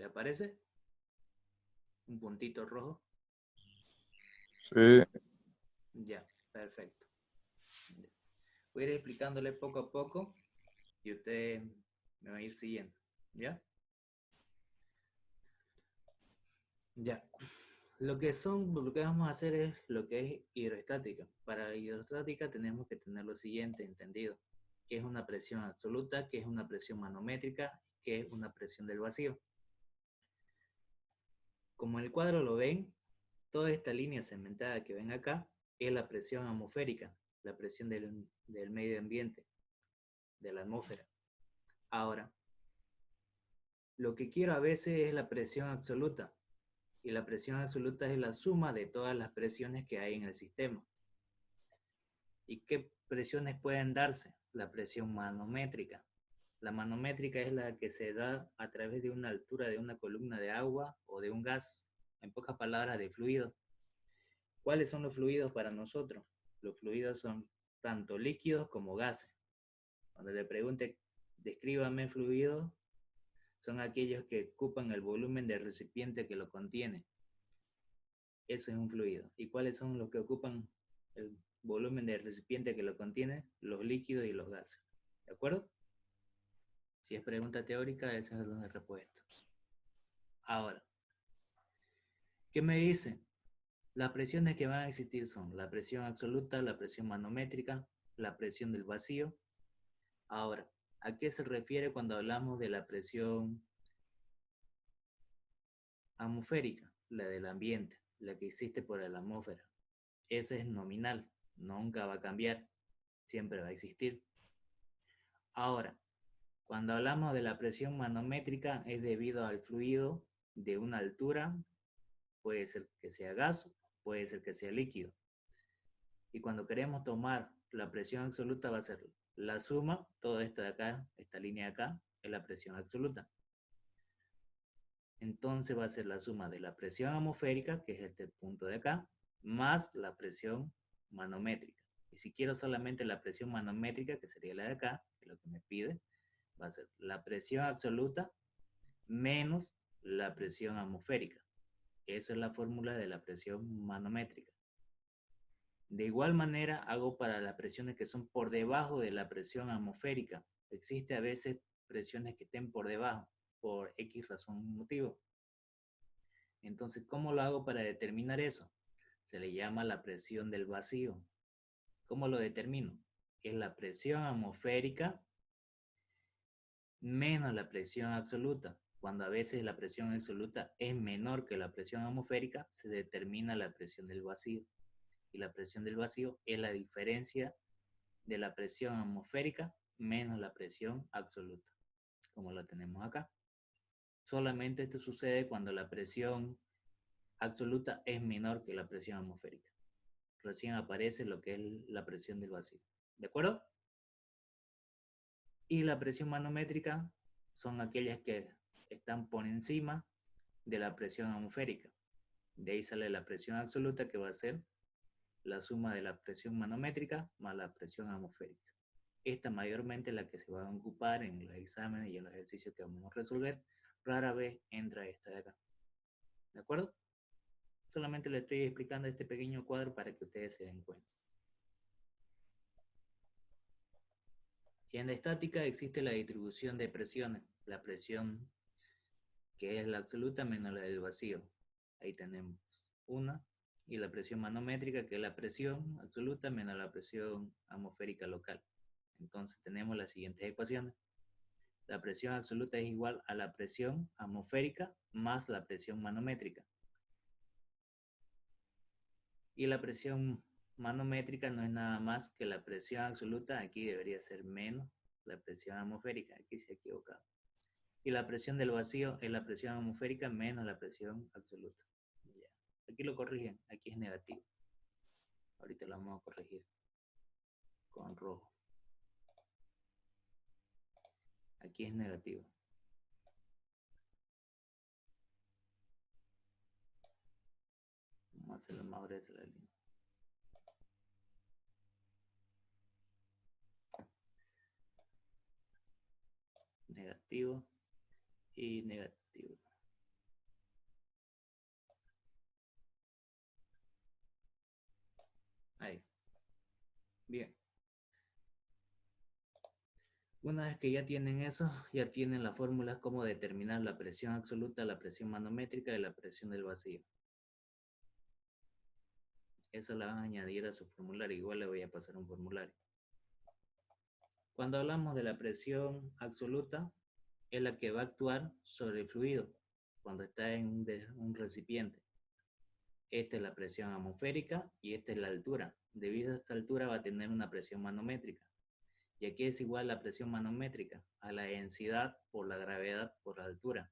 ¿Le aparece? Un puntito rojo. Sí. Ya, perfecto. Ya. Voy a ir explicándole poco a poco y usted me va a ir siguiendo. ¿Ya? Ya. Lo que vamos a hacer es lo que es hidroestática. Para la hidroestática tenemos que tener lo siguiente entendido, que es una presión absoluta, que es una presión manométrica, que es una presión del vacío. Como el cuadro lo ven, toda esta línea segmentada que ven acá es la presión atmosférica, la presión del medio ambiente, de la atmósfera. Ahora, lo que quiero a veces es la presión absoluta, y la presión absoluta es la suma de todas las presiones que hay en el sistema. ¿Y qué presiones pueden darse? La presión manométrica. La manométrica es la que se da a través de una altura de una columna de agua o de un gas, en pocas palabras, de fluido. ¿Cuáles son los fluidos para nosotros? Los fluidos son tanto líquidos como gases. Cuando le pregunte, descríbame fluidos, son aquellos que ocupan el volumen del recipiente que lo contiene. Eso es un fluido. ¿Y cuáles son los que ocupan el volumen del recipiente que lo contiene? Los líquidos y los gases. ¿De acuerdo? Si es pregunta teórica, esa es la respuesta. Ahora, ¿qué me dice? Las presiones que van a existir son la presión absoluta, la presión manométrica, la presión del vacío. Ahora, ¿a qué se refiere cuando hablamos de la presión atmosférica? La del ambiente, la que existe por la atmósfera. Esa es nominal, nunca va a cambiar, siempre va a existir. Ahora, cuando hablamos de la presión manométrica es debido al fluido de una altura, puede ser que sea gas, puede ser que sea líquido. Y cuando queremos tomar la presión absoluta va a ser la suma, todo esto de acá, esta línea de acá, es la presión absoluta. Entonces va a ser la suma de la presión atmosférica, que es este punto de acá, más la presión manométrica. Y si quiero solamente la presión manométrica, que sería la de acá, que es lo que me pide, va a ser la presión absoluta menos la presión atmosférica. Esa es la fórmula de la presión manométrica. De igual manera hago para las presiones que son por debajo de la presión atmosférica. Existe a veces presiones que estén por debajo, por X razón o motivo. Entonces, ¿cómo lo hago para determinar eso? Se le llama la presión del vacío. ¿Cómo lo determino? Es la presión atmosférica menos la presión absoluta. Cuando a veces la presión absoluta es menor que la presión atmosférica, se determina la presión del vacío. Y la presión del vacío es la diferencia de la presión atmosférica menos la presión absoluta, como lo tenemos acá. Solamente esto sucede cuando la presión absoluta es menor que la presión atmosférica. Recién aparece lo que es la presión del vacío. ¿De acuerdo? Y la presión manométrica son aquellas que están por encima de la presión atmosférica. De ahí sale la presión absoluta, que va a ser la suma de la presión manométrica más la presión atmosférica. Esta mayormente es la que se va a ocupar en los exámenes y en los ejercicios que vamos a resolver. Rara vez entra esta de acá. ¿De acuerdo? Solamente le estoy explicando este pequeño cuadro para que ustedes se den cuenta. Y en la estática existe la distribución de presiones. La presión que es la absoluta menos la del vacío. Ahí tenemos una. Y la presión manométrica, que es la presión absoluta menos la presión atmosférica local. Entonces tenemos las siguientes ecuaciones. La presión absoluta es igual a la presión atmosférica más la presión manométrica. Y la presión manométrica no es nada más que la presión absoluta, aquí debería ser menos la presión atmosférica, aquí se ha equivocado. Y la presión del vacío es la presión atmosférica menos la presión absoluta. Ya. Aquí lo corrigen, aquí es negativo. Ahorita lo vamos a corregir con rojo. Aquí es negativo. Vamos a hacerlo más gruesa la línea. Negativo y negativo. Una vez que ya tienen eso, ya tienen las fórmulas como determinar la presión absoluta, la presión manométrica y la presión del vacío. Eso la van a añadir a su formulario. Igual le voy a pasar un formulario. Cuando hablamos de la presión absoluta, es la que va a actuar sobre el fluido cuando está en un recipiente. Esta es la presión atmosférica y esta es la altura. Debido a esta altura va a tener una presión manométrica. Y aquí es igual la presión manométrica a la densidad por la gravedad por la altura.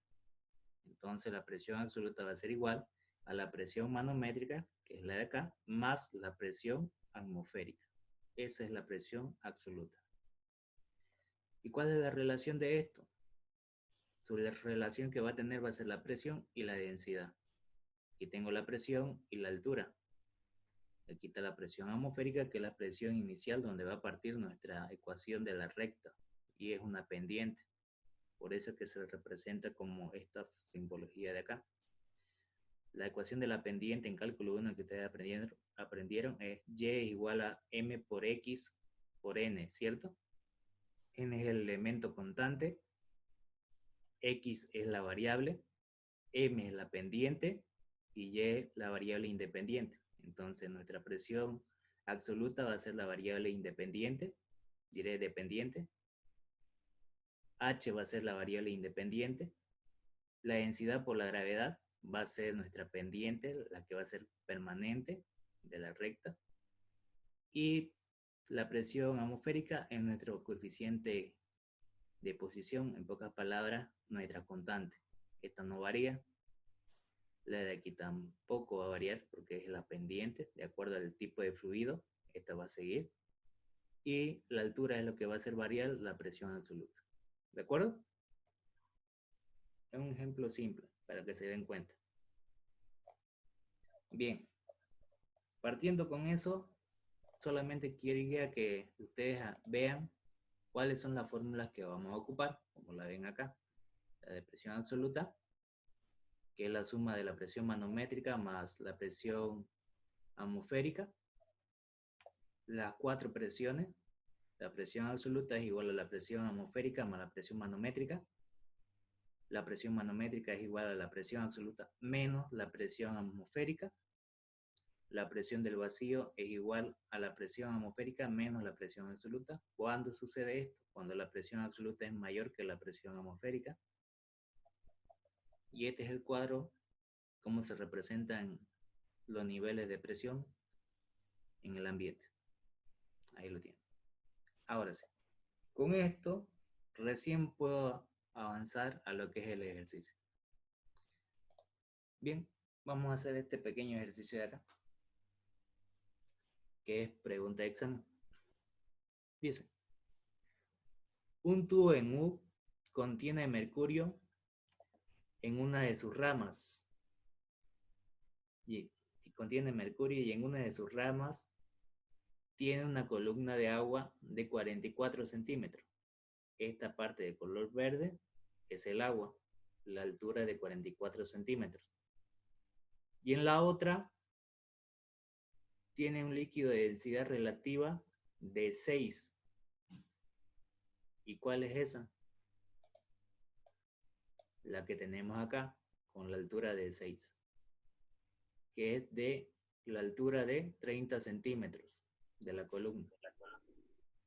Entonces la presión absoluta va a ser igual a la presión manométrica, que es la de acá, más la presión atmosférica. Esa es la presión absoluta. ¿Y cuál es la relación de esto? Sobre la relación que va a tener va a ser la presión y la densidad. Aquí tengo la presión y la altura. Aquí está la presión atmosférica, que es la presión inicial donde va a partir nuestra ecuación de la recta. Y es una pendiente. Por eso es que se representa como esta simbología de acá. La ecuación de la pendiente en cálculo 1 que ustedes aprendieron es y es igual a m por x por n, ¿cierto? N es el elemento constante, x es la variable, m es la pendiente y y la variable independiente. Entonces nuestra presión absoluta va a ser la variable independiente, diré dependiente. H va a ser la variable independiente. La densidad por la gravedad va a ser nuestra pendiente, la que va a ser permanente de la recta. Y la presión atmosférica es nuestro coeficiente de posición, en pocas palabras, nuestra constante. Esta no varía. La de aquí tampoco va a variar porque es la pendiente, de acuerdo al tipo de fluido, esta va a seguir. Y la altura es lo que va a hacer variar la presión absoluta. ¿De acuerdo? Es un ejemplo simple para que se den cuenta. Bien, partiendo con eso, solamente quería que ustedes vean cuáles son las fórmulas que vamos a ocupar, como la ven acá. La de presión absoluta, que es la suma de la presión manométrica más la presión atmosférica. Las 4 presiones. La presión absoluta es igual a la presión atmosférica más la presión manométrica. La presión manométrica es igual a la presión absoluta menos la presión atmosférica. La presión del vacío es igual a la presión atmosférica menos la presión absoluta. ¿Cuándo sucede esto? Cuando la presión absoluta es mayor que la presión atmosférica. Y este es el cuadro, cómo se representan los niveles de presión en el ambiente. Ahí lo tienen. Ahora sí, con esto recién puedo avanzar a lo que es el ejercicio. Bien, vamos a hacer este pequeño ejercicio de acá, que es pregunta de examen. Dice, un tubo en U contiene mercurio en una de sus ramas. Y contiene mercurio y en una de sus ramas tiene una columna de agua de 44 centímetros. Esta parte de color verde es el agua, la altura de 44 centímetros. Y en la otra tiene un líquido de densidad relativa de 6. ¿Y cuál es esa? La que tenemos acá, con la altura de 6, que es de la altura de 30 centímetros de la columna.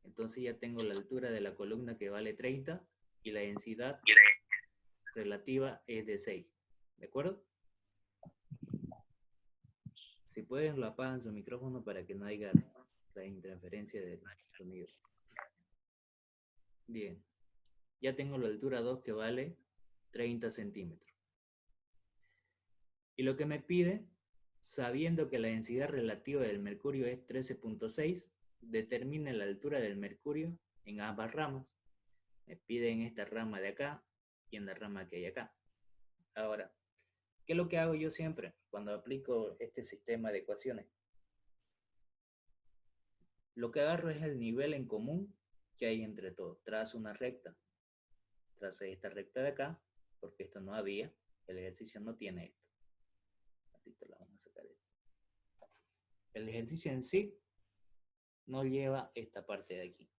Entonces ya tengo la altura de la columna que vale 30 y la densidad relativa es de 6. ¿De acuerdo? Si pueden, lo apagan su micrófono para que no haya la interferencia del sonido. Bien. Ya tengo la altura 2 que vale 30 centímetros. Y lo que me pide, sabiendo que la densidad relativa del mercurio es 13.6, determine la altura del mercurio en ambas ramas. Me pide en esta rama de acá y en la rama que hay acá. Ahora, ¿qué es lo que hago yo siempre cuando aplico este sistema de ecuaciones? Lo que agarro es el nivel en común que hay entre todos. Trazo una recta. Tracé esta recta de acá, porque esto no había. El ejercicio no tiene esto. Ahorita la vamos a sacar. El ejercicio en sí no lleva esta parte de aquí.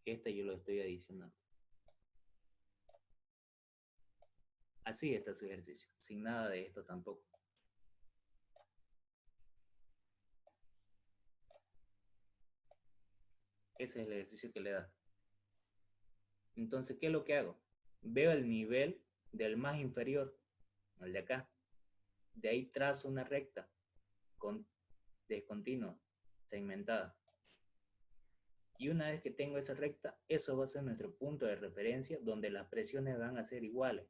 Esta yo lo estoy adicionando. Así está su ejercicio, sin nada de esto tampoco. Ese es el ejercicio que le da. Entonces, ¿qué es lo que hago? Veo el nivel del más inferior, el de acá. De ahí trazo una recta con descontinua, segmentada. Y una vez que tengo esa recta, eso va a ser nuestro punto de referencia donde las presiones van a ser iguales.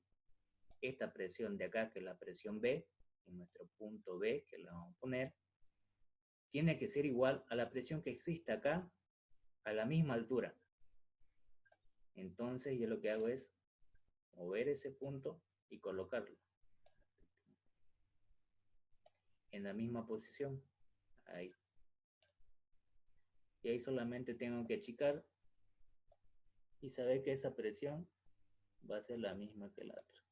Esta presión de acá, que es la presión B, en nuestro punto B, que le vamos a poner, tiene que ser igual a la presión que existe acá, a la misma altura. Entonces yo lo que hago es mover ese punto y colocarlo en la misma posición. Ahí. Y ahí solamente tengo que achicar y saber que esa presión va a ser la misma que la otra.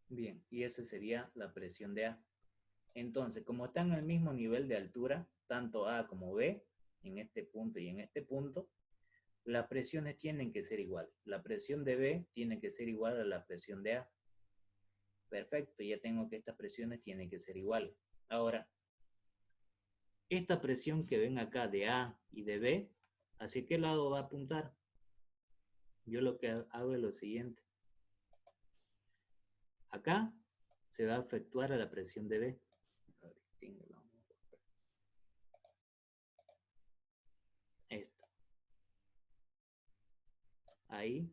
Bien, y esa sería la presión de A. Entonces, como están al mismo nivel de altura, tanto A como B, en este punto y en este punto, las presiones tienen que ser igual. La presión de B tiene que ser igual a la presión de A. Perfecto, ya tengo que estas presiones tienen que ser iguales. Ahora, esta presión que ven acá de A y de B, ¿hacia qué lado va a apuntar? Yo lo que hago es lo siguiente. Acá se va a efectuar a la presión de B. Esto. Ahí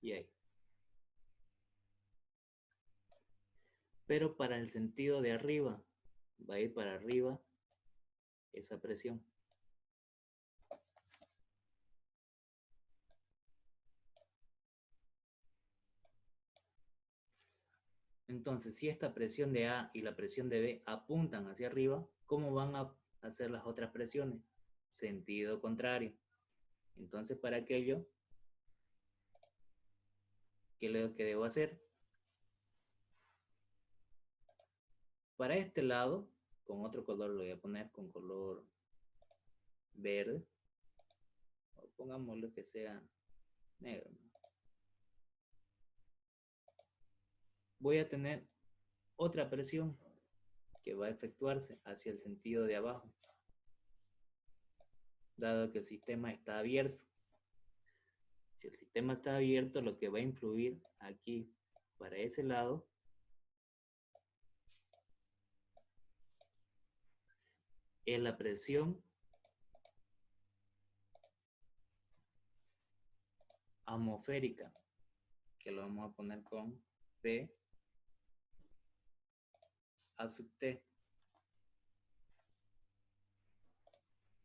y ahí. Pero para el sentido de arriba, va a ir para arriba esa presión. Entonces, si esta presión de A y la presión de B apuntan hacia arriba, ¿cómo van a hacer las otras presiones? Sentido contrario. Entonces, para aquello, ¿qué es lo que debo hacer? Para este lado, con otro color lo voy a poner con color verde. O pongámoslo que sea negro. Voy a tener otra presión que va a efectuarse hacia el sentido de abajo, dado que el sistema está abierto. Si el sistema está abierto, lo que va a influir aquí para ese lado es la presión atmosférica, que lo vamos a poner con P a sub T.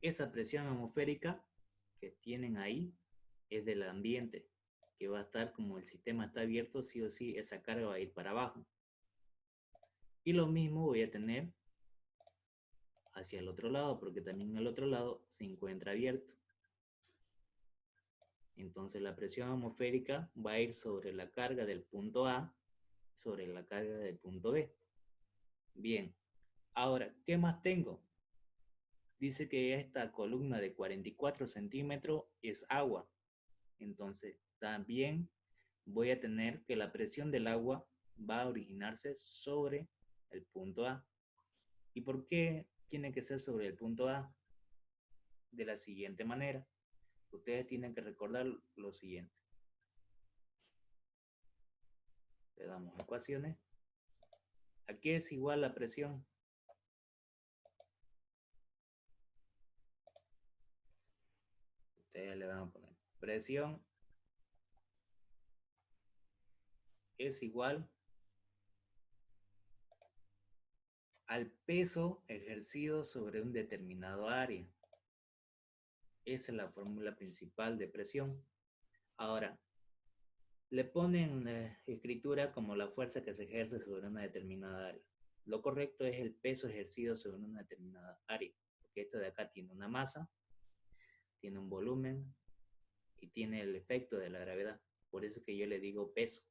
Esa presión atmosférica que tienen ahí es del ambiente, que va a estar, como el sistema está abierto, sí o sí esa carga va a ir para abajo. Y lo mismo voy a tener hacia el otro lado, porque también el otro lado se encuentra abierto. Entonces la presión atmosférica va a ir sobre la carga del punto A, sobre la carga del punto B. Bien, ahora, ¿qué más tengo? Dice que esta columna de 44 centímetros es agua. Entonces, también voy a tener que la presión del agua va a originarse sobre el punto A. ¿Y por qué tiene que ser sobre el punto A? De la siguiente manera. Ustedes tienen que recordar lo siguiente. Le damos ecuaciones. Aquí es igual la presión. Ustedes le van a poner presión es igual al peso ejercido sobre un determinado área. Esa es la fórmula principal de presión. Ahora, le ponen escritura como la fuerza que se ejerce sobre una determinada área. Lo correcto es el peso ejercido sobre una determinada área, porque esto de acá tiene una masa, tiene un volumen y tiene el efecto de la gravedad. Por eso que yo le digo peso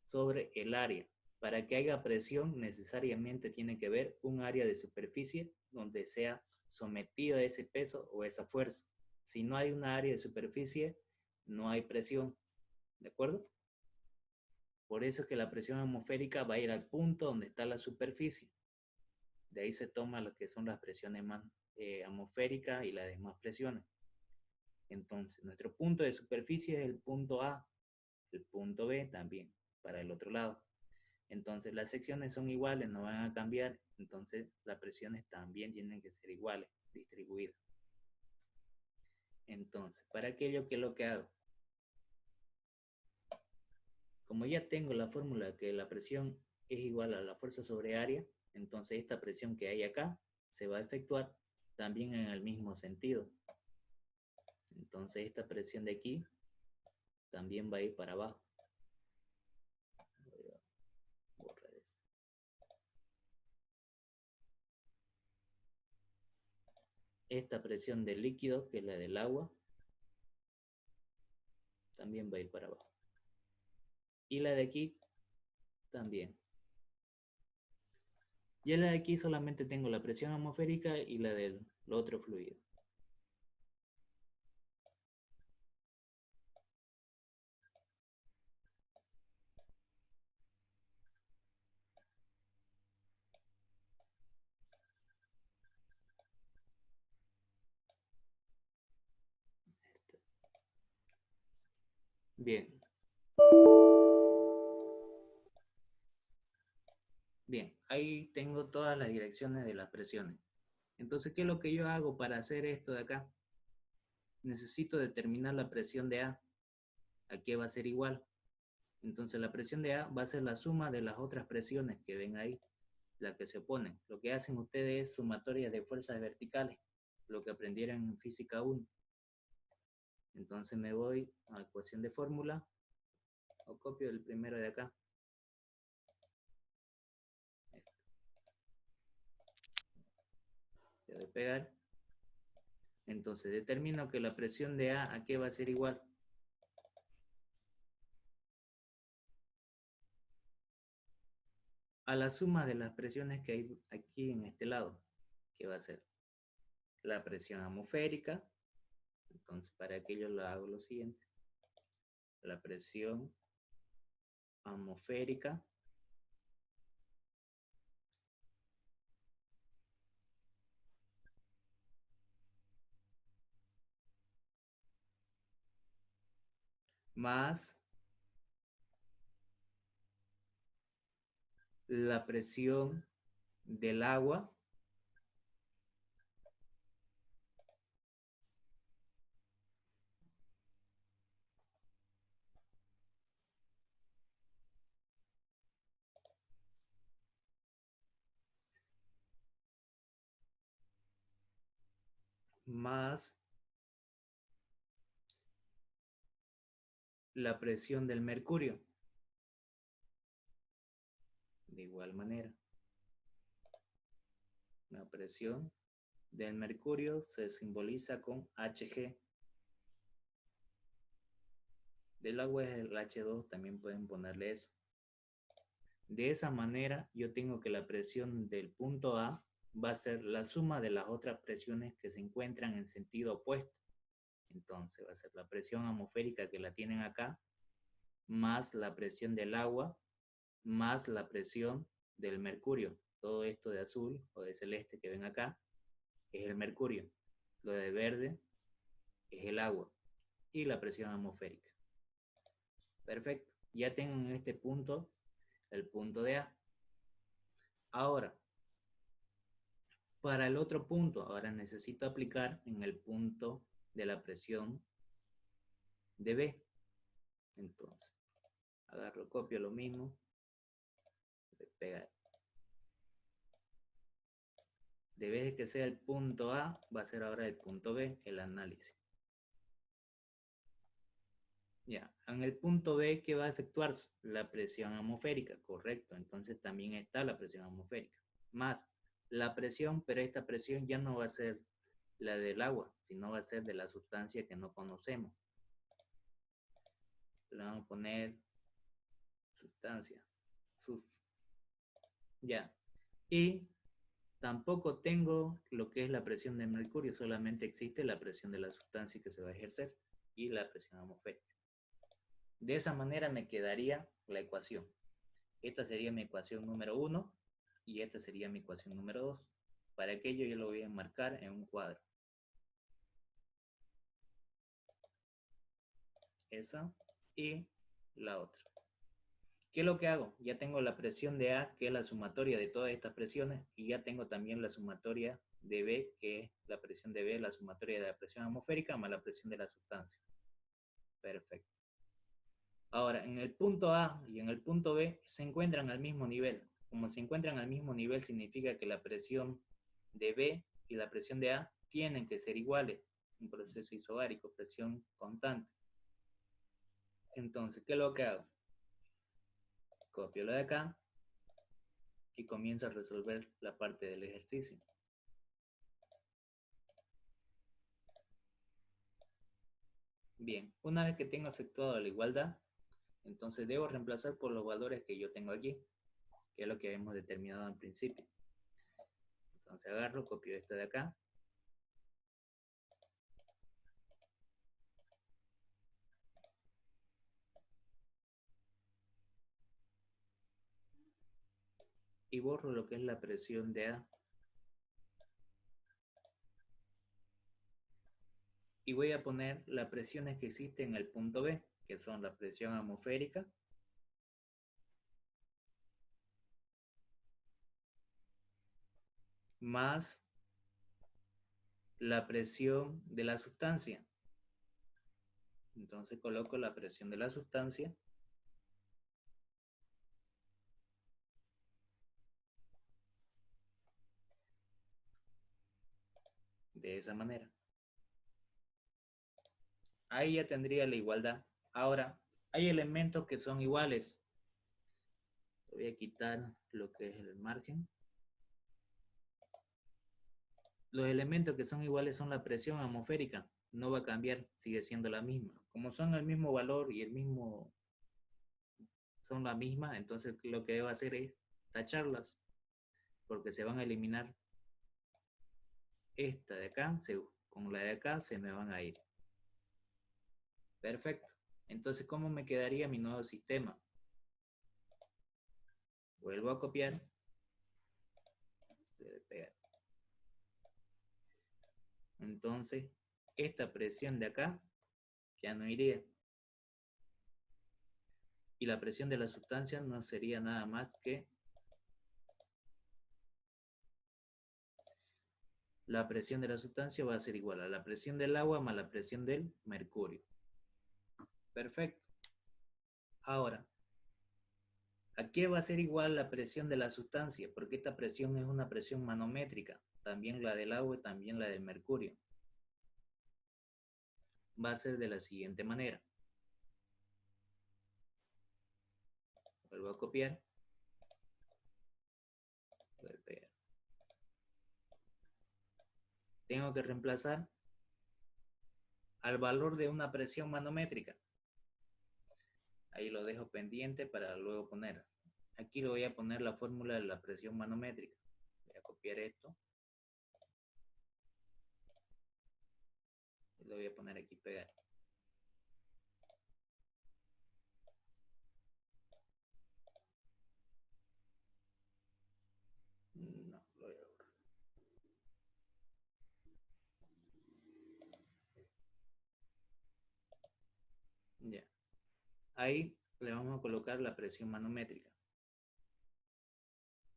sobre el área. Para que haya presión, necesariamente tiene que haber un área de superficie donde sea sometido ese peso o esa fuerza. Si no hay una área de superficie, no hay presión. ¿De acuerdo? Por eso es que la presión atmosférica va a ir al punto donde está la superficie. De ahí se toma lo que son las presiones más atmosféricas y las demás presiones. Entonces, nuestro punto de superficie es el punto A, el punto B también, para el otro lado. Entonces, las secciones son iguales, no van a cambiar. Entonces, las presiones también tienen que ser iguales, distribuidas. Entonces, para aquello que lo que hago, como ya tengo la fórmula que la presión es igual a la fuerza sobre área, entonces esta presión que hay acá se va a efectuar también en el mismo sentido. Entonces esta presión de aquí también va a ir para abajo. Voy a borrar eso. Esta presión del líquido, que es la del agua, también va a ir para abajo. Y la de aquí también. Y en la de aquí solamente tengo la presión atmosférica y la del otro fluido. Bien. Bien, ahí tengo todas las direcciones de las presiones. Entonces, ¿qué es lo que yo hago para hacer esto de acá? Necesito determinar la presión de A. ¿A qué va a ser igual? Entonces, la presión de A va a ser la suma de las otras presiones que ven ahí, las que se oponen. Lo que hacen ustedes es sumatorias de fuerzas verticales, lo que aprendieron en física 1. Entonces me voy a ecuación de fórmula, o copio el primero de acá. Le doy pegar. Entonces determino que la presión de A, ¿a qué va a ser igual? A la suma de las presiones que hay aquí en este lado, que va a ser la presión atmosférica. Entonces para aquello lo hago lo siguiente. La presión atmosférica más la presión del agua más la presión del mercurio. De igual manera, la presión del mercurio se simboliza con Hg. Del agua es el H2, también pueden ponerle eso. De esa manera, yo tengo que la presión del punto A va a ser la suma de las otras presiones que se encuentran en sentido opuesto. Entonces va a ser la presión atmosférica que la tienen acá, más la presión del agua, más la presión del mercurio. Todo esto de azul o de celeste que ven acá es el mercurio. Lo de verde es el agua y la presión atmosférica. Perfecto. Ya tengo en este punto el punto de A. Ahora, para el otro punto, ahora necesito aplicar en el punto de la presión de B. Entonces, agarro, copio lo mismo, pegar. De vez de que sea el punto A, va a ser ahora el punto B, el análisis. Ya, en el punto B, ¿qué va a efectuarse? La presión atmosférica, correcto. Entonces también está la presión atmosférica. Más la presión, pero esta presión ya no va a ser la del agua, sino va a ser de la sustancia que no conocemos. Le vamos a poner sustancia, SUS. Ya. Y tampoco tengo lo que es la presión de mercurio, solamente existe la presión de la sustancia que se va a ejercer y la presión atmosférica. De esa manera me quedaría la ecuación. Esta sería mi ecuación número 1 y esta sería mi ecuación número 2. Para aquello yo lo voy a marcar en un cuadro. Esa y la otra. ¿Qué es lo que hago? Ya tengo la presión de A, que es la sumatoria de todas estas presiones, y ya tengo también la sumatoria de B, que es la presión de B, la sumatoria de la presión atmosférica más la presión de la sustancia. Perfecto. Ahora, en el punto A y en el punto B se encuentran al mismo nivel. Como se encuentran al mismo nivel, significa que la presión de B y la presión de A tienen que ser iguales. Un proceso isobárico, presión constante. Entonces, ¿qué es lo que hago? Copio lo de acá y comienzo a resolver la parte del ejercicio. Bien, una vez que tengo efectuado la igualdad, entonces debo reemplazar por los valores que yo tengo aquí, que es lo que habíamos determinado al principio. Entonces agarro, copio esto de acá. Y borro lo que es la presión de A. Y voy a poner las presiones que existen en el punto B, que son la presión atmosférica, más la presión de la sustancia. Entonces coloco la presión de la sustancia de esa manera. Ahí ya tendría la igualdad. Ahora, hay elementos que son iguales. Voy a quitar lo que es el margen. Los elementos que son iguales son la presión atmosférica. No va a cambiar, sigue siendo la misma. Como son el mismo valor y el mismo son la misma, entonces lo que debo hacer es tacharlas, porque se van a eliminar esta de acá, con la de acá se me van a ir. Perfecto. Entonces, ¿cómo me quedaría mi nuevo sistema? Vuelvo a copiar. Entonces, esta presión de acá ya no iría. Y la presión de la sustancia no sería nada más que la presión de la sustancia va a ser igual a la presión del agua más la presión del mercurio. Perfecto. Ahora, ¿a qué va a ser igual la presión de la sustancia? Porque esta presión es una presión manométrica, también la del agua y también la del mercurio. Va a ser de la siguiente manera. Vuelvo a copiar. Voy a pegar. Tengo que reemplazar al valor de una presión manométrica. Ahí lo dejo pendiente para luego poner. Aquí le voy a poner la fórmula de la presión manométrica. Voy a copiar esto. Y lo voy a poner aquí pegar. No, lo voy a borrar. Ya. Ahí le vamos a colocar la presión manométrica.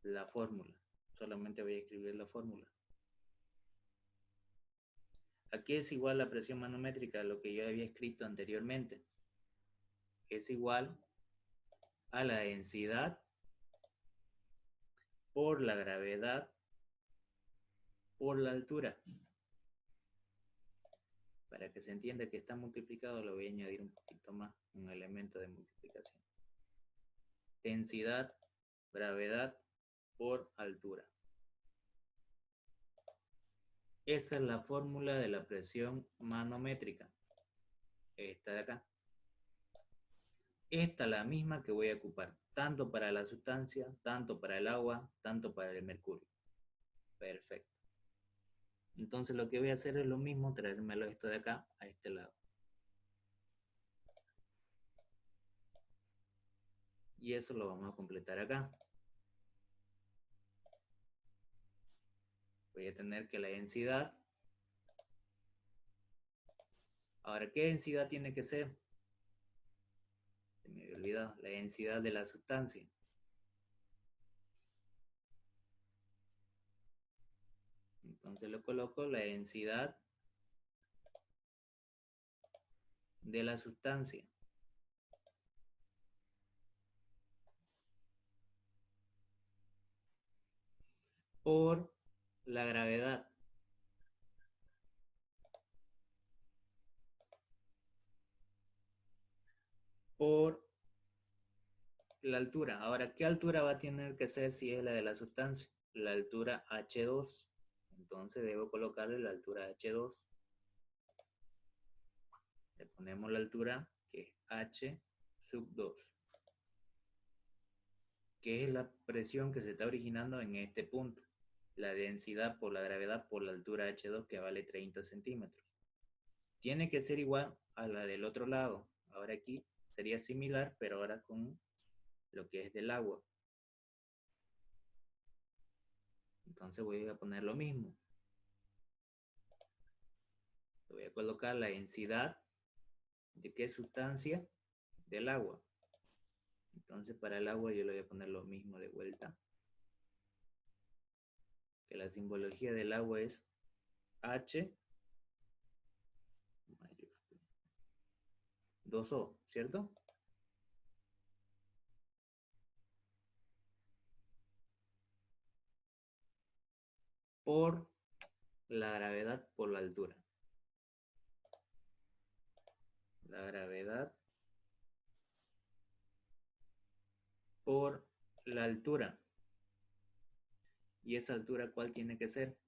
La fórmula. Solamente voy a escribir la fórmula. Aquí es igual la presión manométrica a lo que yo había escrito anteriormente. Es igual a la densidad por la gravedad por la altura. Para que se entienda que está multiplicado, lo voy a añadir un poquito más, un elemento de multiplicación. Densidad, gravedad por altura. Esa es la fórmula de la presión manométrica. Esta de acá. Esta es la misma que voy a ocupar, tanto para la sustancia, tanto para el agua, tanto para el mercurio. Perfecto. Entonces lo que voy a hacer es lo mismo, traérmelo esto de acá a este lado. Y eso lo vamos a completar acá. Voy a tener que la densidad. Ahora, ¿qué densidad tiene que ser? Se me había olvidado, la densidad de la sustancia. Entonces lo coloco la densidad de la sustancia por la gravedad por la altura. Ahora, ¿qué altura va a tener que ser si es la de la sustancia? La altura H2. Entonces debo colocarle la altura H2. Le ponemos la altura que es H sub 2, que es la presión que se está originando en este punto. La densidad por la gravedad por la altura H2 que vale 30 centímetros. Tiene que ser igual a la del otro lado. Ahora aquí sería similar, pero ahora con lo que es del agua. Entonces voy a poner lo mismo. Voy a colocar la densidad de qué sustancia del agua. Entonces para el agua yo le voy a poner lo mismo de vuelta. Que la simbología del agua es H mayúscula 2O, ¿cierto? Por la gravedad por la altura. La gravedad por la altura. ¿Y esa altura cuál tiene que ser?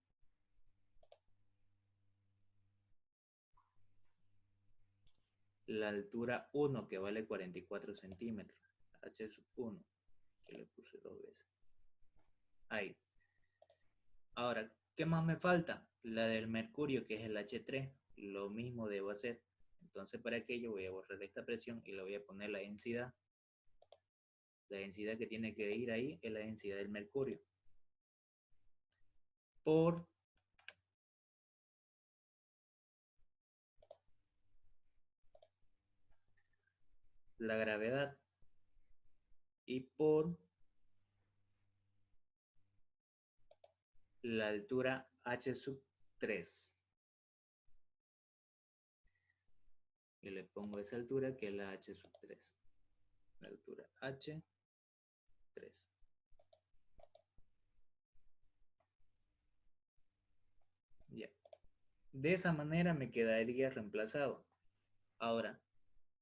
La altura 1 que vale 44 centímetros. H sub 1, que le puse 2 veces. Ahí. Ahora, ¿qué más me falta? La del mercurio, que es el H3. Lo mismo debo hacer. Entonces, para aquello voy a borrar esta presión y le voy a poner la densidad. La densidad que tiene que ir ahí es la densidad del mercurio. Por la gravedad y por la altura H sub 3. Y le pongo esa altura que es la H sub 3. La altura H 3. Ya. De esa manera me quedaría reemplazado. Ahora,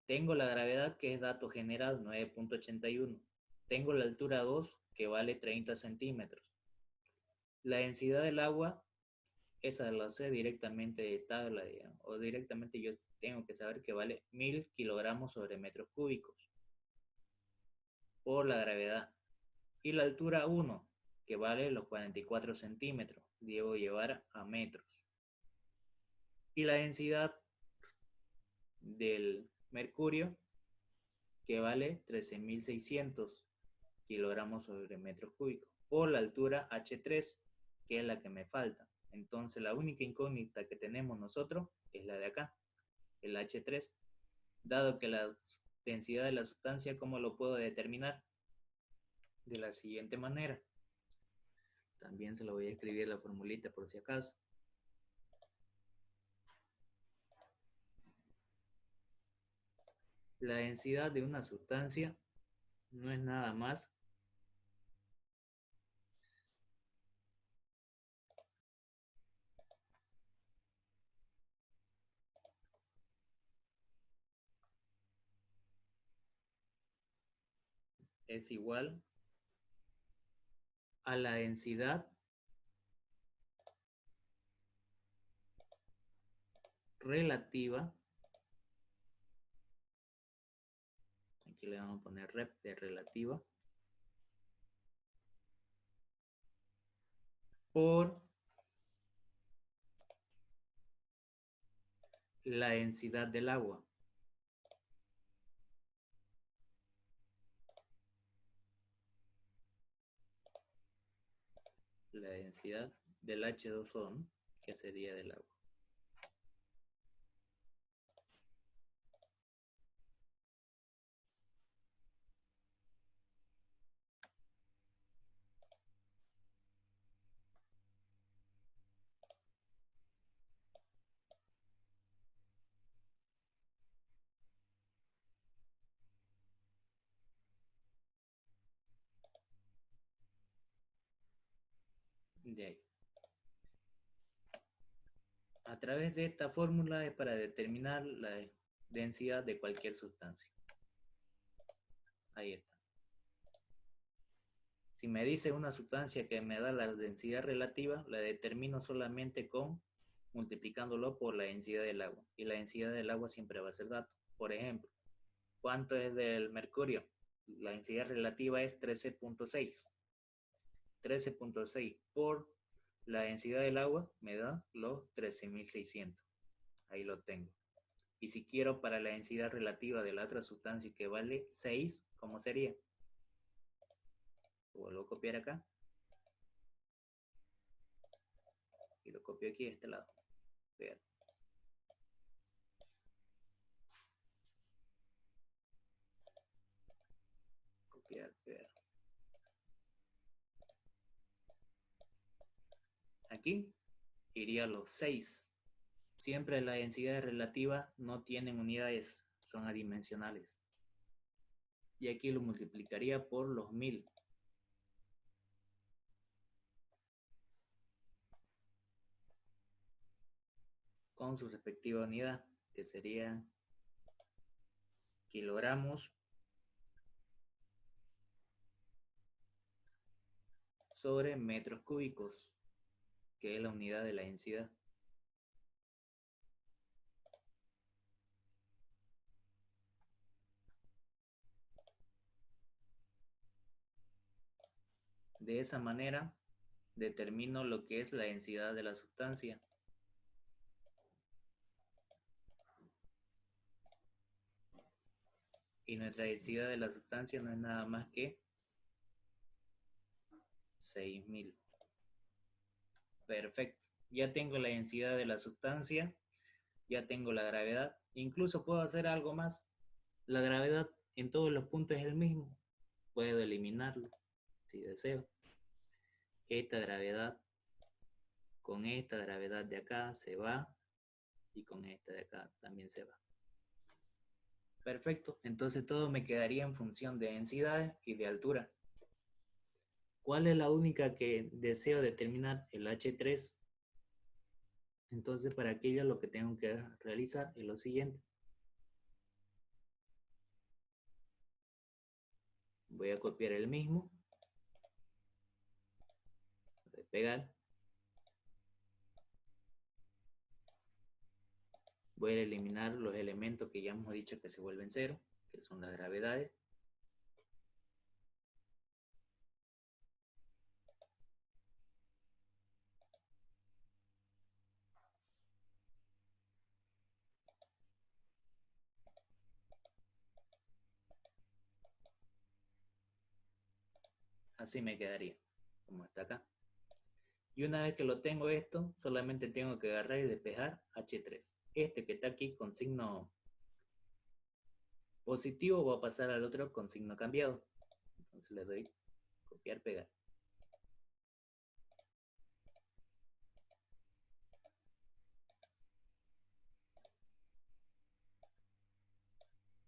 tengo la gravedad que es dato general 9.81. Tengo la altura 2 que vale 30 centímetros. La densidad del agua, esa la sé directamente de tabla, digamos, o directamente yo tengo que saber que vale 1000 kilogramos sobre metros cúbicos por la gravedad. Y la altura 1, que vale los 44 centímetros, debo llevar a metros. Y la densidad del mercurio, que vale 13.600 kilogramos sobre metros cúbicos, por la altura H3, que es la que me falta. Entonces la única incógnita que tenemos nosotros es la de acá, el H3. Dado que la densidad de la sustancia, ¿cómo lo puedo determinar? De la siguiente manera. También se lo voy a escribir la formulita por si acaso. La densidad de una sustancia no es nada más es igual a la densidad relativa, Aquí le vamos a poner rep de relativa por la densidad del agua. La densidad del H2O, ¿no? Que sería del agua. De ahí. A través de esta fórmula es para determinar la densidad de cualquier sustancia. Ahí está. Si me dice una sustancia que me da la densidad relativa, la determino solamente multiplicándolo por la densidad del agua. Y la densidad del agua siempre va a ser dato. Por ejemplo, ¿cuánto es del mercurio? La densidad relativa es 13.6. 13.6 por la densidad del agua me da los 13.600. Ahí lo tengo. Y si quiero para la densidad relativa de la otra sustancia que vale 6, ¿cómo sería? Lo vuelvo a copiar acá. Y lo copio aquí a este lado. Vean. Copiar, pegar. Aquí iría los 6. Siempre las densidades relativas no tienen unidades, son adimensionales. Y aquí lo multiplicaría por los 1000. Con su respectiva unidad, que sería kilogramos sobre metros cúbicos, que es la unidad de la densidad. De esa manera determino lo que es la densidad de la sustancia. Y nuestra densidad de la sustancia no es nada más que 6000. Perfecto. Ya tengo la densidad de la sustancia, ya tengo la gravedad. Incluso puedo hacer algo más. La gravedad en todos los puntos es el mismo. Puedo eliminarlo si deseo. Esta gravedad con esta gravedad de acá se va y con esta de acá también se va. Perfecto. Entonces todo me quedaría en función de densidad y de altura. ¿Cuál es la única que deseo determinar? El H3. Entonces para aquello lo que tengo que realizar es lo siguiente. Voy a copiar el mismo. Voy a pegar. Voy a eliminar los elementos que ya hemos dicho que se vuelven cero, que son las gravedades. Así me quedaría, como está acá. Y una vez que lo tengo esto, solamente tengo que agarrar y despejar H3. Este que está aquí con signo positivo va a pasar al otro con signo cambiado. Entonces le doy copiar, pegar.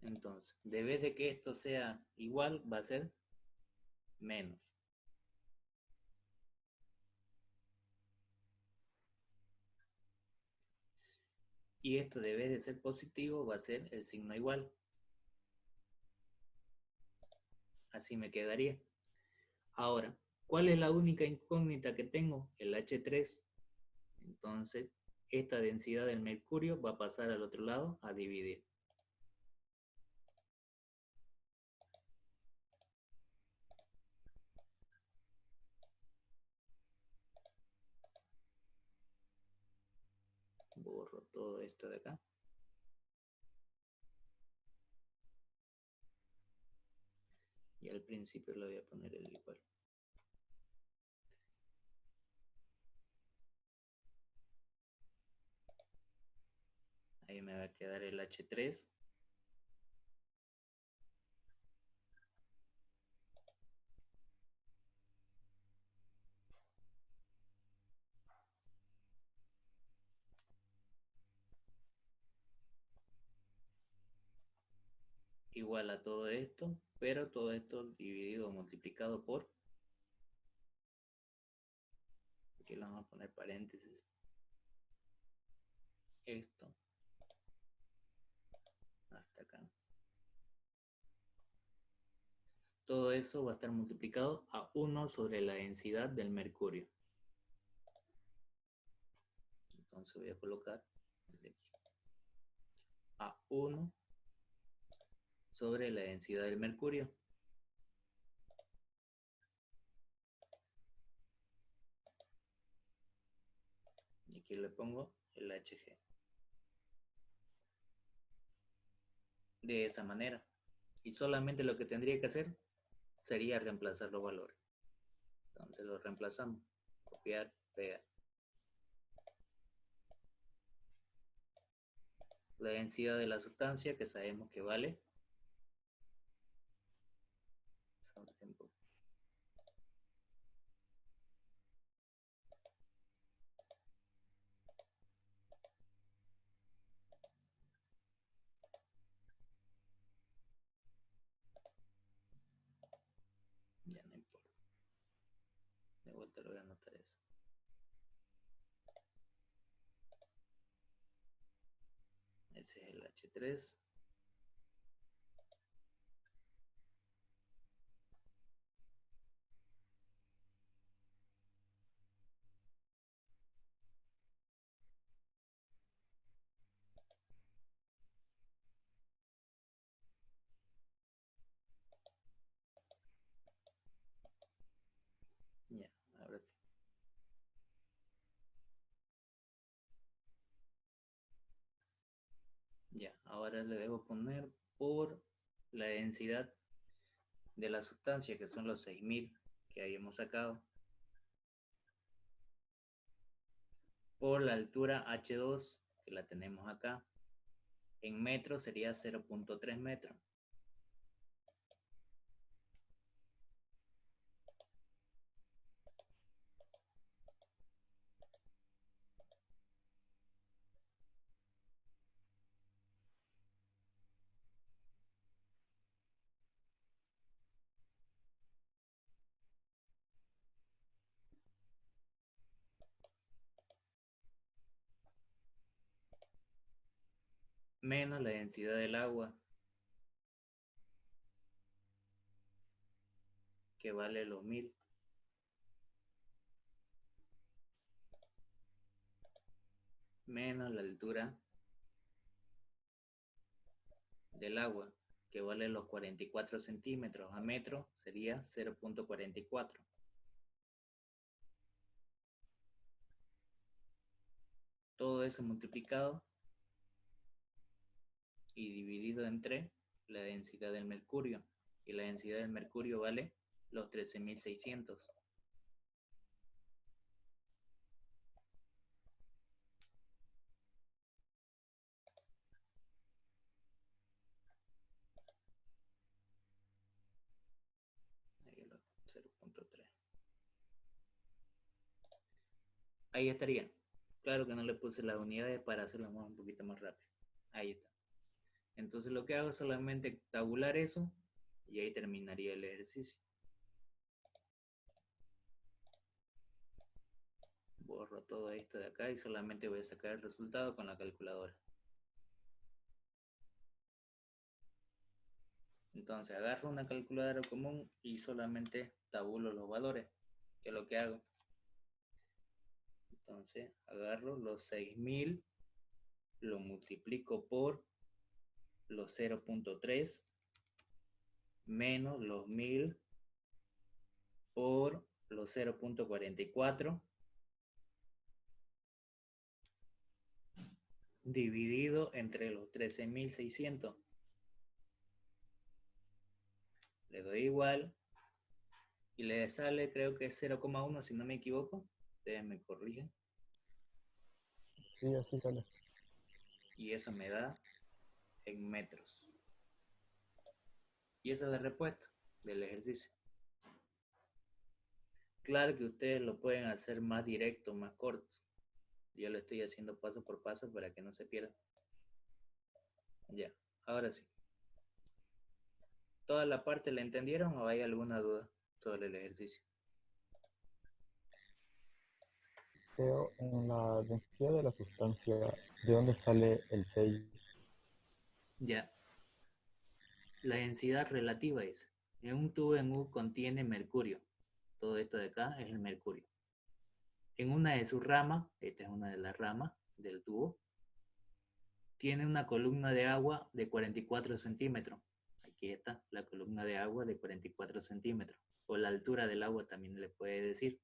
Entonces, de vez de que esto sea igual, va a ser menos. Y esto de vez de ser positivo, va a ser el signo igual. Así me quedaría. Ahora, ¿cuál es la única incógnita que tengo? El H3. Entonces, esta densidad del mercurio va a pasar al otro lado a dividir. Borro todo esto de acá. Y al principio le voy a poner el igual. Ahí me va a quedar el H3. Igual a todo esto, pero todo esto dividido o multiplicado por, aquí le vamos a poner paréntesis, esto hasta acá. Todo eso va a estar multiplicado a 1 sobre la densidad del mercurio. Entonces voy a colocar el de aquí. A 1 sobre la densidad del mercurio. Y aquí le pongo el Hg. De esa manera. Y solamente lo que tendría que hacer sería reemplazar los valores. Entonces lo reemplazamos. Copiar, pegar. La densidad de la sustancia, que sabemos que vale. Ya no importa. De vuelta lo voy a anotar eso. Ese es el H3. Ya, ahora sí. Ya, ahora le debo poner por la densidad de la sustancia, que son los 6000 que habíamos sacado, por la altura H2, que la tenemos acá. En metros sería 0.3 metros. Menos la densidad del agua, que vale los 1000. Menos la altura del agua, que vale los 44 centímetros a metro, sería 0.44. Todo eso multiplicado y dividido entre la densidad del mercurio. Y la densidad del mercurio vale los 13.600. Ahí los 0.3. Ahí estaría. Claro que no le puse las unidades para hacerlo un poquito más rápido. Ahí está. Entonces lo que hago es solamente tabular eso y ahí terminaría el ejercicio. Borro todo esto de acá y solamente voy a sacar el resultado con la calculadora. Entonces agarro una calculadora común y solamente tabulo los valores, que es lo que hago. Entonces agarro los 6000, lo multiplico por los 0.3 menos los 1000 por los 0.44 dividido entre los 13.600. Le doy igual y le sale, creo que es 0,1 si no me equivoco. Ustedes me corrigen. Sí, así sale. Y eso me da en metros. Y esa es la respuesta del ejercicio. Claro que ustedes lo pueden hacer más directo, más corto. Yo lo estoy haciendo paso por paso para que no se pierda. Ya, ahora sí. ¿Toda la parte la entendieron o hay alguna duda sobre el ejercicio? Pero en la densidad de la sustancia, ¿de dónde sale el 6? Ya, la densidad relativa es, en un tubo en U contiene mercurio. Todo esto de acá es el mercurio. En una de sus ramas, esta es una de las ramas del tubo, tiene una columna de agua de 44 centímetros. Aquí está la columna de agua de 44 centímetros. O la altura del agua también le puede decir.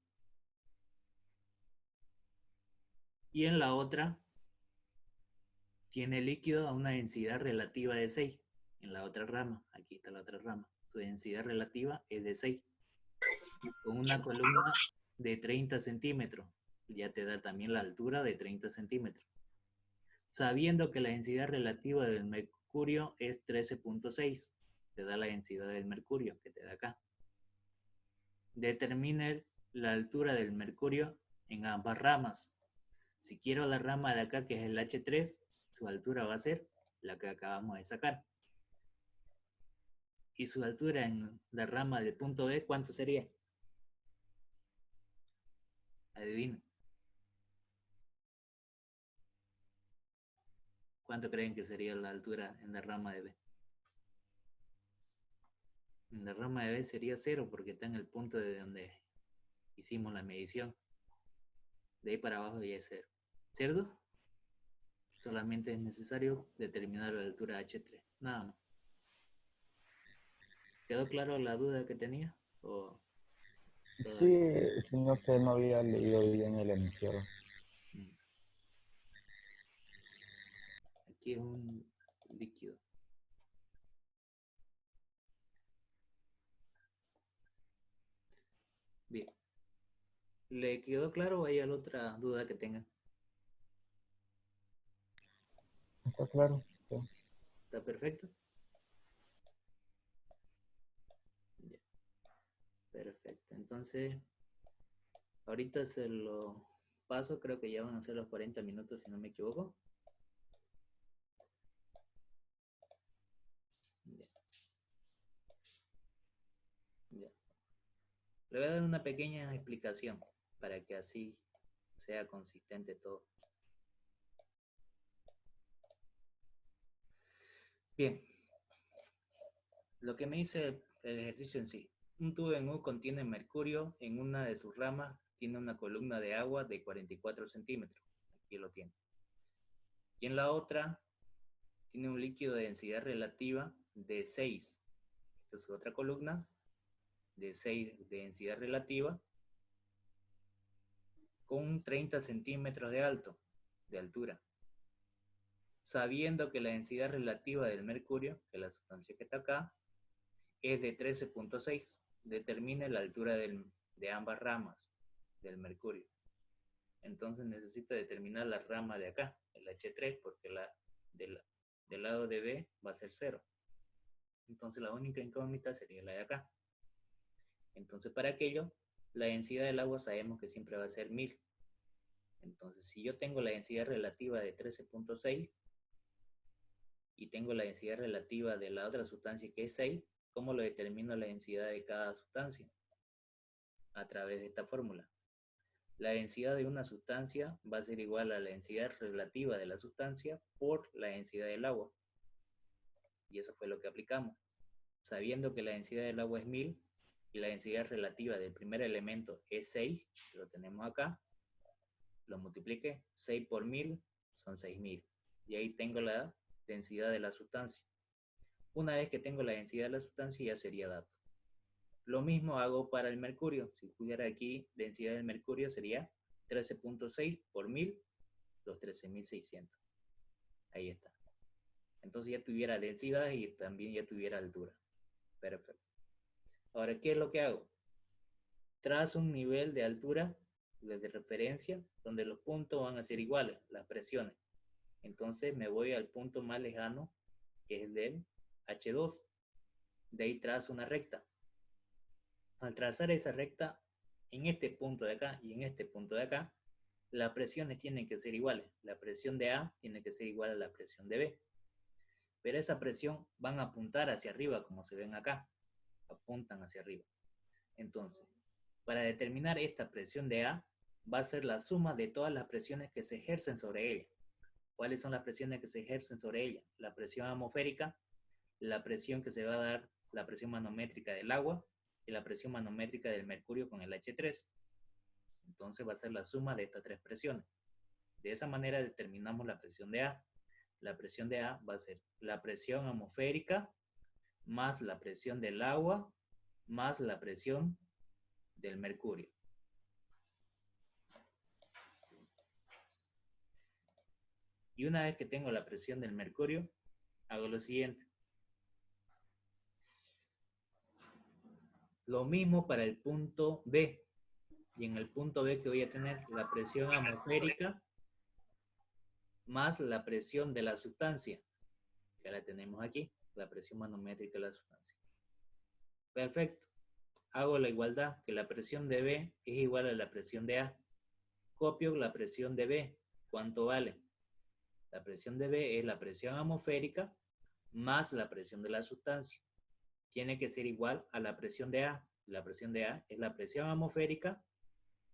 Y en la otra tiene líquido a una densidad relativa de 6. En la otra rama, aquí está la otra rama, su densidad relativa es de 6. Con una columna de 30 centímetros. Ya te da también la altura de 30 centímetros. Sabiendo que la densidad relativa del mercurio es 13.6, te da la densidad del mercurio que te da acá. Determine la altura del mercurio en ambas ramas. Si quiero la rama de acá, que es el H3, su altura va a ser la que acabamos de sacar. Y su altura en la rama del punto B, ¿cuánto sería? Adivinen. ¿Cuánto creen que sería la altura en la rama de B? En la rama de B sería 0 porque está en el punto de donde hicimos la medición. De ahí para abajo ya es 0. ¿Cierto? Solamente es necesario determinar la altura H3. Nada más. ¿Quedó claro la duda que tenía? ¿O Sí, todavía? si no sé, no había leído bien el enunciado. Aquí es un líquido. Bien. ¿Le quedó claro o hay otra duda que tengan? ¿Está claro? Sí. ¿Está perfecto? Ya, perfecto. Entonces, ahorita se lo paso, creo que ya van a ser los 40 minutos si no me equivoco. Ya, ya. Le voy a dar una pequeña explicación para que así sea consistente todo. Bien, lo que me dice el ejercicio en sí. Un tubo en U contiene mercurio, en una de sus ramas tiene una columna de agua de 44 centímetros. Aquí lo tiene. Y en la otra tiene un líquido de densidad relativa de 6. Esta es otra columna de 6 de densidad relativa con 30 centímetros de altura. Sabiendo que la densidad relativa del mercurio, que es la sustancia que está acá, es de 13.6, determine la altura de ambas ramas del mercurio. Entonces necesito determinar la rama de acá, el H3, porque del lado de B va a ser 0. Entonces la única incógnita sería la de acá. Entonces para aquello, la densidad del agua sabemos que siempre va a ser 1000. Entonces si yo tengo la densidad relativa de 13.6 y tengo la densidad relativa de la otra sustancia que es 6, ¿cómo lo determino la densidad de cada sustancia? A través de esta fórmula. La densidad de una sustancia va a ser igual a la densidad relativa de la sustancia por la densidad del agua. Y eso fue lo que aplicamos. Sabiendo que la densidad del agua es 1000 y la densidad relativa del primer elemento es 6, que lo tenemos acá, lo multipliqué. 6 por 1000 son 6000. Y ahí tengo la densidad de la sustancia. Una vez que tengo la densidad de la sustancia ya sería dato. Lo mismo hago para el mercurio. Si pusiera aquí densidad del mercurio sería 13.6 por 1000, los 13.600. Ahí está. Entonces ya tuviera densidad y también ya tuviera altura. Perfecto. Ahora, ¿qué es lo que hago? Trazo un nivel de altura de referencia donde los puntos van a ser iguales, las presiones. Entonces me voy al punto más lejano, que es el del H2. De ahí trazo una recta. Al trazar esa recta, en este punto de acá y en este punto de acá, las presiones tienen que ser iguales. La presión de A tiene que ser igual a la presión de B. Pero esa presión van a apuntar hacia arriba, como se ven acá. Apuntan hacia arriba. Entonces, para determinar esta presión de A, va a ser la suma de todas las presiones que se ejercen sobre ella. ¿Cuáles son las presiones que se ejercen sobre ella? La presión atmosférica, la presión que se va a dar, la presión manométrica del agua y la presión manométrica del mercurio con el H3. Entonces va a ser la suma de estas tres presiones. De esa manera determinamos la presión de A. La presión de A va a ser la presión atmosférica más la presión del agua más la presión del mercurio. Y una vez que tengo la presión del mercurio, hago lo siguiente. Lo mismo para el punto B. Y en el punto B que voy a tener la presión atmosférica más la presión de la sustancia. Ya la tenemos aquí, la presión manométrica de la sustancia. Perfecto. Hago la igualdad, que la presión de B es igual a la presión de A. Copio la presión de B. ¿Cuánto vale? La presión de B es la presión atmosférica más la presión de la sustancia. Tiene que ser igual a la presión de A. La presión de A es la presión atmosférica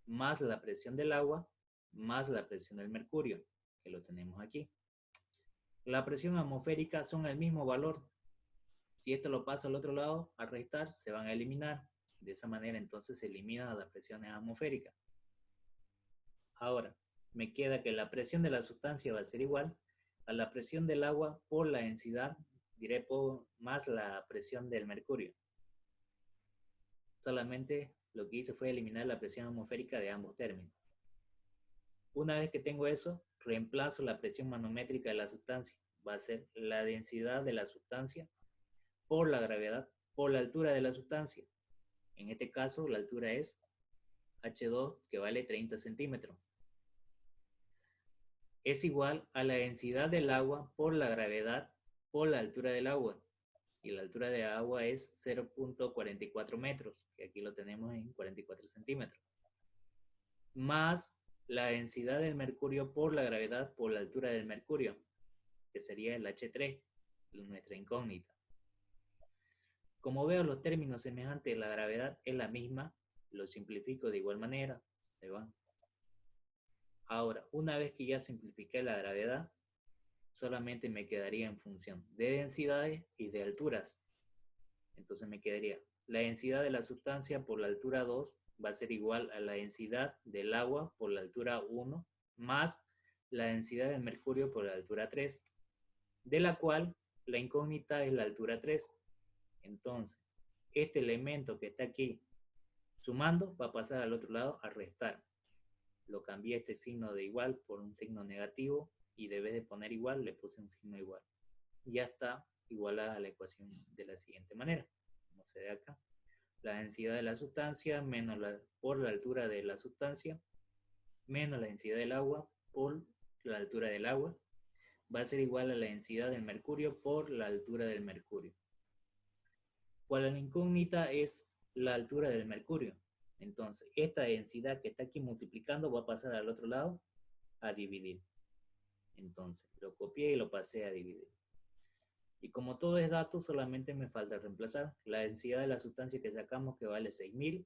más la presión del agua más la presión del mercurio, que lo tenemos aquí. La presión atmosférica son el mismo valor. Si esto lo paso al otro lado, a restar, se van a eliminar. De esa manera entonces se eliminan las presiones atmosféricas. Ahora, me queda que la presión de la sustancia va a ser igual a la presión del agua por la densidad, diré por más la presión del mercurio. Solamente lo que hice fue eliminar la presión atmosférica de ambos términos. Una vez que tengo eso, reemplazo la presión manométrica de la sustancia. Va a ser la densidad de la sustancia por la gravedad, por la altura de la sustancia. En este caso, la altura es H2, que vale 30 centímetros. Es igual a la densidad del agua por la gravedad por la altura del agua. Y la altura de agua es 0.44 metros, que aquí lo tenemos en 44 centímetros. Más la densidad del mercurio por la gravedad por la altura del mercurio, que sería el H3, nuestra incógnita. Como veo los términos semejantes, la gravedad es la misma, lo simplifico de igual manera, se van. Ahora, una vez que ya simplifiqué la gravedad, solamente me quedaría en función de densidades y de alturas. Entonces me quedaría la densidad de la sustancia por la altura 2 va a ser igual a la densidad del agua por la altura 1 más la densidad del mercurio por la altura 3, de la cual la incógnita es la altura 3. Entonces, este elemento que está aquí sumando va a pasar al otro lado a restar. Lo cambié este signo de igual por un signo negativo y de vez de poner igual le puse un signo igual. Ya está igualada a la ecuación de la siguiente manera, como se ve acá. La densidad de la sustancia menos por la altura de la sustancia menos la densidad del agua por la altura del agua va a ser igual a la densidad del mercurio por la altura del mercurio. Cual la incógnita es la altura del mercurio. Entonces, esta densidad que está aquí multiplicando va a pasar al otro lado a dividir. Entonces, lo copié y lo pasé a dividir. Y como todo es dato, solamente me falta reemplazar la densidad de la sustancia que sacamos, que vale 6000,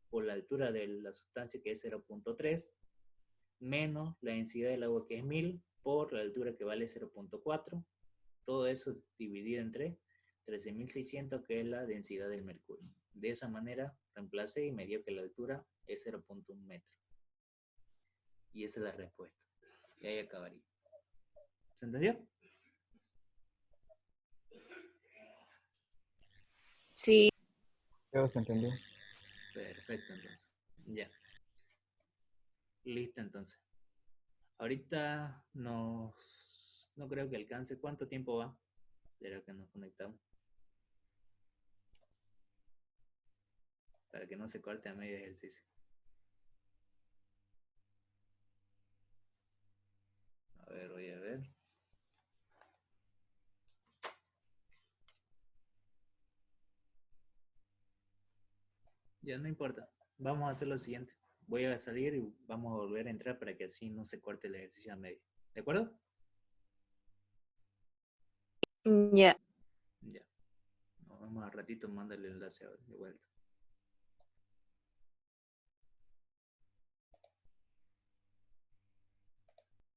por la altura de la sustancia, que es 0.3, menos la densidad del agua, que es 1000, por la altura, que vale 0.4. Todo eso dividido entre 13.600, que es la densidad del mercurio. De esa manera reemplacé y me dio que la altura es 0.1 metro. Y esa es la respuesta. Y ahí acabaría. ¿Se entendió? Sí. Ya se entendió. Perfecto, entonces. Ya. Listo, entonces. Ahorita nos No creo que alcance. ¿Cuánto tiempo va? Espera que nos conectamos. Para que no se corte a medio ejercicio. A ver, voy a ver. Ya no importa. Vamos a hacer lo siguiente. Voy a salir y vamos a volver a entrar para que así no se corte el ejercicio a medio. ¿De acuerdo? Ya. Ya. Nos vemos al ratito. Mándale el enlace de vuelta.